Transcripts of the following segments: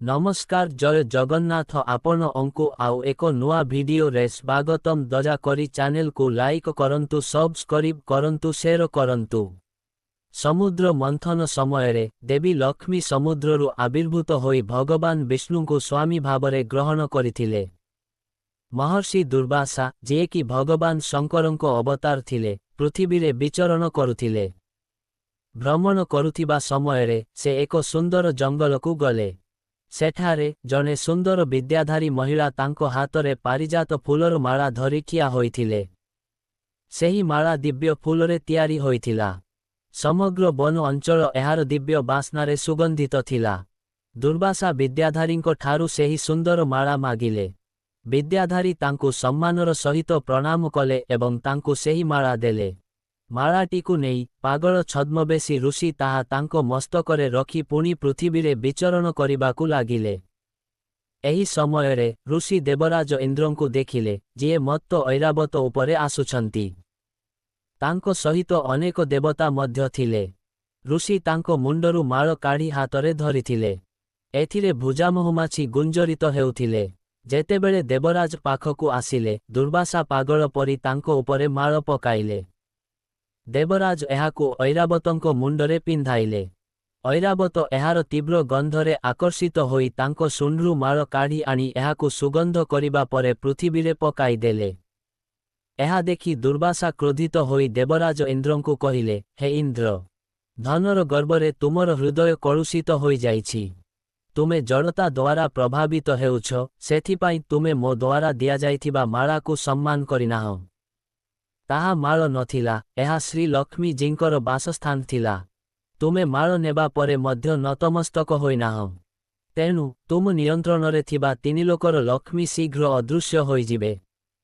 नमस्कार जय जगन्नाथ आपण अंकु आउ एक नुआ वीडियो रे स्वागतम दया करी चैनल को लाइक करंतु सब्सक्राइब करंतु शेयर करंतु। समुद्र मंथन समय रे देवी लक्ष्मी समुद्ररु आविर्भूत होई भगवान विष्णु को स्वामी भावरे ग्रहण करिथिले। महर्षि दुर्वासा जे कि भगवान शंकरंको अवतार थिले पृथ्वी रे विचरण करुथिले। भ्रमण करुथिबा समय रे से एक सुंदर जंगल को गले। सेठारे जने सुंदर विद्याधारी महिला तांको हातरे पारिजात फूलर माला धरी ठिया होइथिले। सेही माला दिव्य फूलरे तैयारी होइथिला। समग्र वन अंचल एहार दिव्य बास्नारे सुगंधित थिला। दुर्वासा विद्याधारींको ठारू सेही सुंदर माला मागिले। विद्याधारी तांको सम्मानर सहित प्रणाम कले एवं तांको सेही माला देले। मालाटीकु नेई पागल छद्मवेशी ऋषि ताहा तांको मस्तकरे रखी पुणी पृथ्वी रे विचरण करिबाकु लागिले। एही समयरे ऋषि देवराज इंद्रंकु देखिले जे मत्त ऐरावत उपरे आसुछंती। तांको सहित अनेक देवता मध्य थिले। ऋषि तांको मुंडरु माळ काढी हातरे धरिथिले। एथिरे भुजामहुमाछी गुंजरित हेउथिले। जेतेबेले देवराज पाखकु आसिले दुर्वासा पागल परी तांको उपरे माळ पकाइले। देवराज एहाकु ऐरावतंको मुंडरे पिंधाइले। ऐरावत एहार तीव्र गंधरे आकर्षित होई तांको सुंड्रु माळ काढी आनी एहाकु सुगंध करिबा परे पृथ्वीरे पकाई देले। एहा देखि दुर्वासा क्रोधित होई देवराज इंद्रंकु कहिले, हे इंद्र, धनर गर्वरे तुमर हृदय कलुषित होई जाइछि। तुमे जड़ता द्वारा प्रभावित हेउछ, सेथिपाई तुमे मो द्वारा दिया जाइथिबा माळाकु सम्मान करिनाह। ताहा माळ नथिला, एहा श्री लक्ष्मी जींकर बासस्थान थिला। तुमे माळ नेबा परे मध्य नतमस्तक होइनाह। तेणु तुम नियंत्रणरे थिबा तीनि लोकर लक्ष्मी शीघ्र अदृश्य होइजिबे।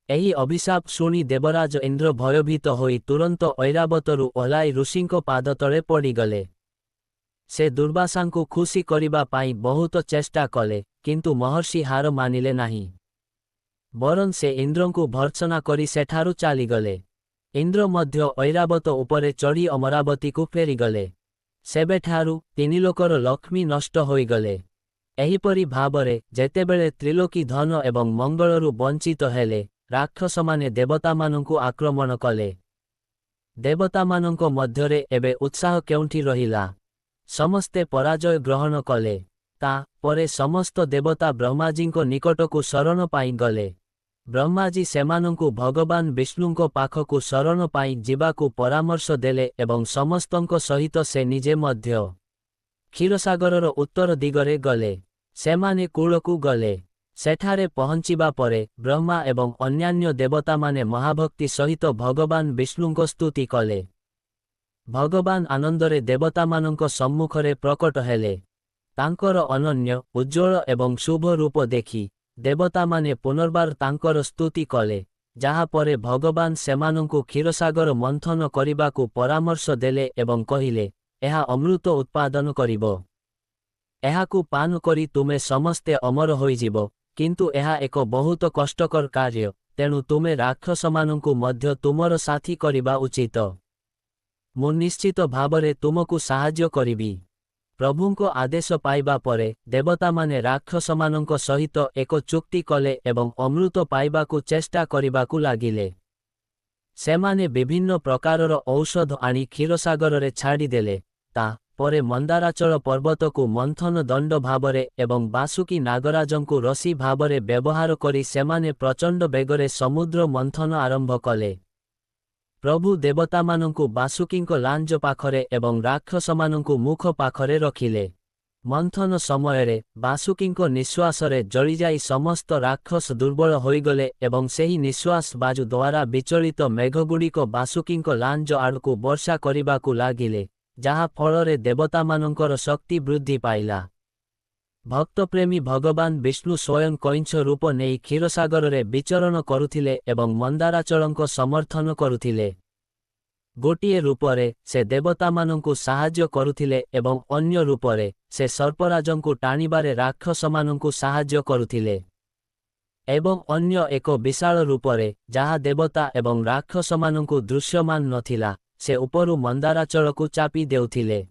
एही अभिशाप शुणी देवराज इंद्र भयभीत होई तुरंत ऐरावतरु ओह्लाई ऋषिंको पादतळे पड़िगले। से दुर्वासांकु खुशी करिबा पाई बहुत चेष्टा कले, किंतु महर्षि हार मानिले नाही। बरं से इंद्रंकु भर्त्सना करी सेठारु चालीगले। इंद्र मध्य ऐरावत उपरे चढ़ी अमरावती को फेरीगले। सेबेठारु तीनि लोकर लक्ष्मी नष्ट होइगले। एहीपरि भावरे जेतेबेले त्रिलोकी धन एवं मंगलरु वंचित हेले राक्षसमाने देवतामानंकु आक्रमण कले। देवतामानंको मध्यरे एबे उत्साह केउंठी रहिला। समस्ते पराजय ग्रहण कले। ता परे समस्त देवता ब्रह्माजींको निकटकु शरण पाई गले। ब्रह्माजी सेमानंकु भगवान विष्णुंको पाखकु शरण पाई जिबाकु परामर्श देले एवं समस्तंको सहित से निजे मध्य क्षीरसागरर उत्तर दिगरे गले। सेमाने कूलकु गले। सेठारे पहुंचिबा परे ब्रह्मा एवं अन्यान्य देवता माने महाभक्ति सहित भगवान विष्णुंको स्तुति कले। भगवान आनंदरे देवतामानंको सम्मुखरे प्रकट हेले। तांकर अनन्य उज्ज्वल एवं शुभ रूप देखि देवता माने पुनर्बार तांकर स्तुति कले। जहा परे भगवान सेमानंकु क्षीरसागर मंथन करिबाकु परामर्श देले एवं कहिले, एहा अमृत उत्पादन करिबो। एहाकु पान करी तुमे समस्ते अमर होइजिबो, किंतु एहा एक बहुत कष्टकर कार्य, तेणु तुमे राक्षसमानंकु मध्य तुमर साथी करिबा उचित। मु निश्चित भावरे तुमकु साहाय्य करिबी। प्रभुंको आदेश पाइबा परे देवता माने राक्षसमानंको सहित एक चुक्ति कले एवं अमृत पाइबाकु चेष्टा करिबाकु लागिले। सेमाने विभिन्न प्रकारर औषध आनी क्षीरसागररे छाड़ी देले। ता परे मंदाराचल पर्वतकु मंथन दंड भावरे एवं बासुकी नागराजंकु रसी भावरे व्यवहार करी सेमाने प्रचंड बेगरे समुद्र मंथन आरंभ कले। प्रभु देवतामानंकु बासुकींको लांज पाखरे एवं राक्षसमानंकु मुख पाखरे रखिले। मंथन समयरे बासुकींको निश्वासरे जळी जाई समस्त राक्षस दुर्बल होइगले एवं सेही निश्वास बाजु द्वारा विचलित मेघगुड़िको बासुकींको लांज आड़कु वर्षा करिबाकु लागिले, जहा फलरे देवतामानंकर शक्ति वृद्धि पाइला। भक्तप्रेमी भगवान विष्णु स्वयं कइंछ रूप नेई क्षीरसागररे विचरण करुथिले एवं मंदाराचलंको समर्थन करुथिले। गोटिए रूपरे से देवतामानंकु साहाय्य करुथिले एवं अन्य रूपरे से सर्पराजंकु टाणिबारे राक्षसमानंकु साहाय्य करुथिले। एवं अन्य एक विशाल रूपरे जहा देवता एवं राक्षसमानंकु दृश्यमान नथिला, से उपरु मंदाराचलकु चापी देउथिले।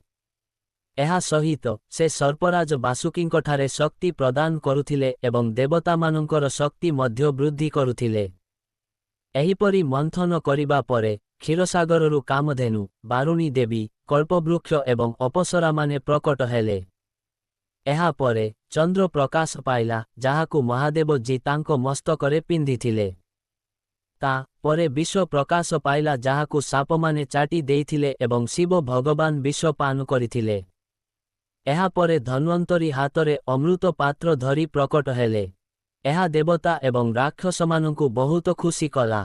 ଏହା ସହିତ ସେ ସର୍ପରାଜ ବାସୁକୀଙ୍କଠାରେ ଶକ୍ତି ପ୍ରଦାନ କରୁଥିଲେ ଏବଂ ଦେବତାମାନଙ୍କର ଶକ୍ତି ମଧ୍ୟ ବୃଦ୍ଧି କରୁଥିଲେ। ଏହିପରି ମନ୍ଥନ କରିବା ପରେ କ୍ଷୀରସାଗରରୁ କାମଧେନୁ, ବାରୁଣୀ ଦେବୀ, କଳ୍ପବୃକ୍ଷ ଏବଂ ଅପସରାମାନେ ପ୍ରକଟ ହେଲେ। ଏହାପରେ ଚନ୍ଦ୍ର ପ୍ରକାଶ ପାଇଲା, ଯାହାକୁ ମହାଦେବ ଜୀ ତାଙ୍କ ମସ୍ତକରେ ପିନ୍ଧିଥିଲେ। ତା ପରେ ବିଶ୍ୱ ପ୍ରକାଶ ପାଇଲା, ଯାହାକୁ ସାପମାନେ ଚାଟି ଦେଇଥିଲେ ଏବଂ ଶିବ ଭଗବାନ ବିଷ ପାନ କରିଥିଲେ। ଏହାପରେ ଧନ୍ୱନ୍ତରୀ ହାତରେ ଅମୃତ ପାତ୍ର ଧରି ପ୍ରକଟ ହେଲେ। ଏହା ଦେବତା ଏବଂ ରାକ୍ଷସମାନଙ୍କୁ ବହୁତ ଖୁସି କଲା।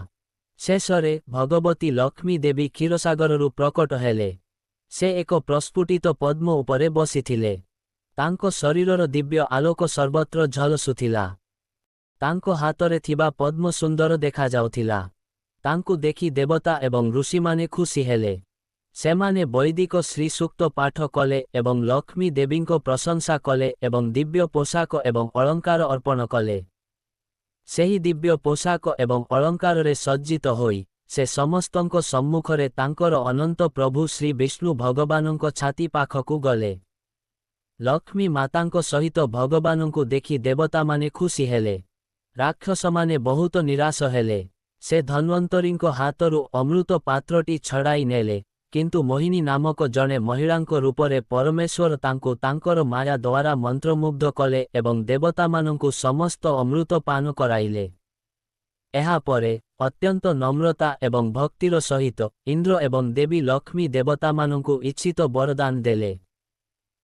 ଶେଷରେ ଭଗବତୀ ଲକ୍ଷ୍ମୀ ଦେବୀ କ୍ଷୀରସାଗରରୁ ପ୍ରକଟ ହେଲେ। ସେ ଏକ ପ୍ରସ୍ଫୁଟିତ ପଦ୍ମ ଉପରେ ବସିଥିଲେ। ତାଙ୍କ ଶରୀରର ଦିବ୍ୟ ଆଲୋକ ସର୍ବତ୍ର ଝଲସୁଥିଲା। ତାଙ୍କ ହାତରେ ଥିବା ପଦ୍ମ ସୁନ୍ଦର ଦେଖାଯାଉଥିଲା। ତାଙ୍କୁ ଦେଖି ଦେବତା ଏବଂ ଋଷିମାନେ ଖୁସି ହେଲେ। ସେମାନେ ବୈଦିକ ଶ୍ରୀସୂକ୍ତ ପାଠ କଲେ ଏବଂ ଲକ୍ଷ୍ମୀ ଦେବୀଙ୍କ ପ୍ରଶଂସା କଲେ ଏବଂ ଦିବ୍ୟ ପୋଷାକ ଏବଂ ଅଳଙ୍କାର ଅର୍ପଣ କଲେ। ସେହି ଦିବ୍ୟ ପୋଷାକ ଏବଂ ଅଳଙ୍କାରରେ ସଜ୍ଜିତ ହୋଇ ସେ ସମସ୍ତଙ୍କ ସମ୍ମୁଖରେ ତାଙ୍କର ଅନନ୍ତ ପ୍ରଭୁ ଶ୍ରୀ ବିଷ୍ଣୁ ଭଗବାନଙ୍କ ଛାତି ପାଖକୁ ଗଲେ। ଲକ୍ଷ୍ମୀ ମାତାଙ୍କ ସହିତ ଭଗବାନଙ୍କୁ ଦେଖି ଦେବତାମାନେ ଖୁସି ହେଲେ। ରାକ୍ଷସମାନେ ବହୁତ ନିରାଶ ହେଲେ। ସେ ଧନ୍ୱନ୍ତରୀଙ୍କ ହାତରୁ ଅମୃତ ପାତ୍ରଟି ଛଡ଼ାଇ ନେଲେ, କିନ୍ତୁ ମୋହିନୀ ନାମକ ଜଣେ ମହିଳାଙ୍କ ରୂପରେ ପରମେଶ୍ୱର ତାଙ୍କୁ ତାଙ୍କର ମାୟା ଦ୍ୱାରା ମନ୍ତ୍ରମୁଗ୍ଧ କଲେ ଏବଂ ଦେବତାମାନଙ୍କୁ ସମସ୍ତ ଅମୃତ ପାନ କରାଇଲେ। ଏହାପରେ ଅତ୍ୟନ୍ତ ନମ୍ରତା ଏବଂ ଭକ୍ତିର ସହିତ ଇନ୍ଦ୍ର ଏବଂ ଦେବୀ ଲକ୍ଷ୍ମୀ ଦେବତାମାନଙ୍କୁ ଇଚ୍ଛିତ ବରଦାନ ଦେଲେ।